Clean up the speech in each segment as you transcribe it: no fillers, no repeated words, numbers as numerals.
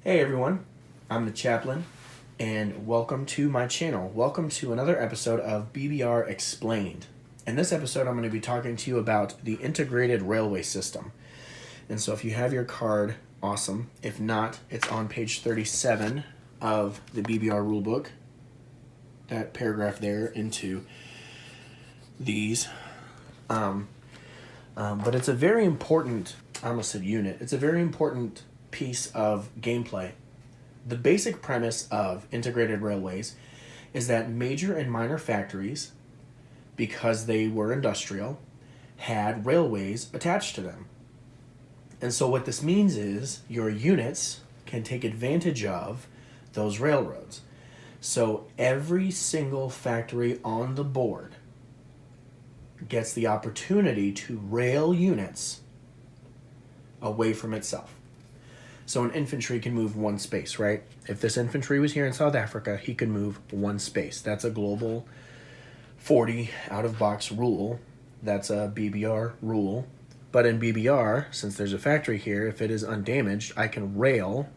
Hey everyone, I'm the chaplain, and welcome to my channel. Welcome to another episode of BBR Explained. In this episode, I'm going to be talking to you about the integrated railway system. And so if you have your card, awesome. If not, it's on page 37 of the BBR rulebook. That paragraph there into these. But it's a very important, I almost said unit, it's a very important piece of gameplay. The basic premise of integrated railways is that major and minor factories, because they were industrial, had railways attached to them. And so what this means is your units can take advantage of those railroads. So every single factory on the board gets the opportunity to rail units away from itself. So an infantry can move one space, right? If this infantry was here in South Africa, he could move one space. That's a global 40 out-of-box rule. That's a BBR rule. But in BBR, since there's a factory here, if it is undamaged, I can rail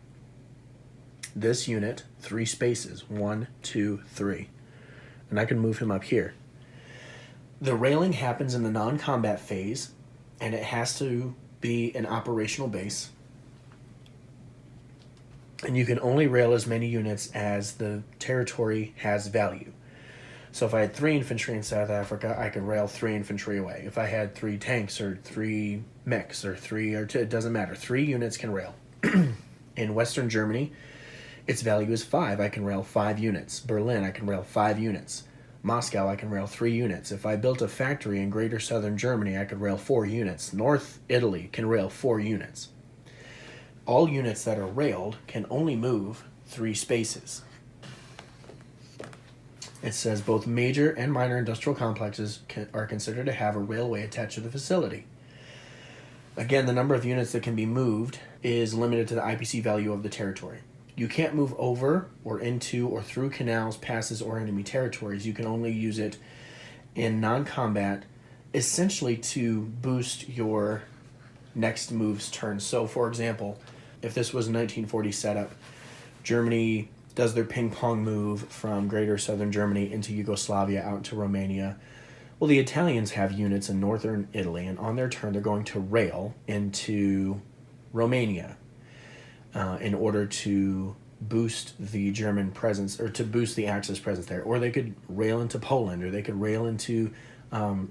this unit 3 spaces. 1, 2, 3. And I can move him up here. The railing happens in the non-combat phase, and it has to be an operational base. And you can only rail as many units as the territory has value. So if I had 3 infantry in South Africa, I could rail 3 infantry away. If I had 3 tanks or 3 mechs or 3 or 2, it doesn't matter. 3 units can rail. In Western Germany, its value is 5. I can rail 5 units. Berlin, I can rail 5 units. Moscow, I can rail 3 units. If I built a factory in Greater Southern Germany, I could rail 4 units. North Italy can rail 4 units. All units that are railed can only move 3 spaces. It says both major and minor industrial complexes are considered to have a railway attached to the facility. Again, the number of units that can be moved is limited to the IPC value of the territory. You can't move over or into or through canals, passes, or enemy territories. You can only use it in non-combat, essentially to boost your next move's turn. So, for example, if this was a 1940 setup, Germany does their ping-pong move from Greater Southern Germany into Yugoslavia out to Romania. Well, the Italians have units in northern Italy, and on their turn, they're going to rail into Romania in order to boost the German presence, or to boost the Axis presence there. Or they could rail into Poland, or they could rail into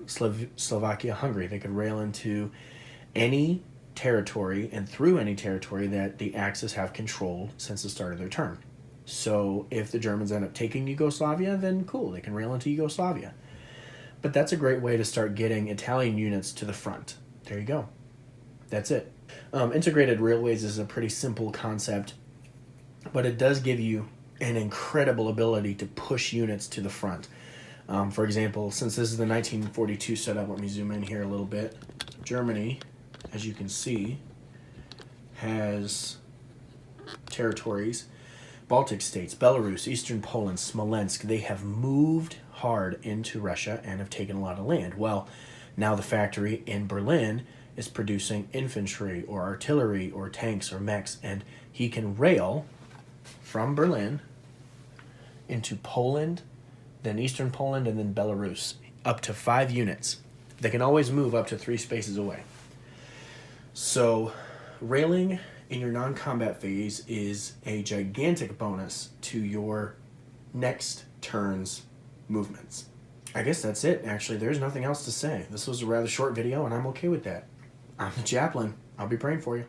Slovakia, Hungary. They could rail into any territory and through any territory that the Axis have controlled since the start of their turn. So if the Germans end up taking Yugoslavia, then cool, they can rail into Yugoslavia. But that's a great way to start getting Italian units to the front. There you go. That's it. Integrated railways is a pretty simple concept, but it does give you an incredible ability to push units to the front. For example, since this is the 1942 setup, let me zoom in here a little bit. Germany, as you can see, has territories. Baltic states, Belarus, Eastern Poland, Smolensk, they have moved hard into Russia and have taken a lot of land. Well, now the factory in Berlin is producing infantry or artillery or tanks or mechs, and he can rail from Berlin into Poland, then Eastern Poland, and then Belarus, up to 5 units. They can always move up to 3 spaces away. So railing in your non-combat phase is a gigantic bonus to your next turn's movements. I guess that's it, actually. There's nothing else to say. This was a rather short video, and I'm okay with that. I'm the chaplain. I'll be praying for you.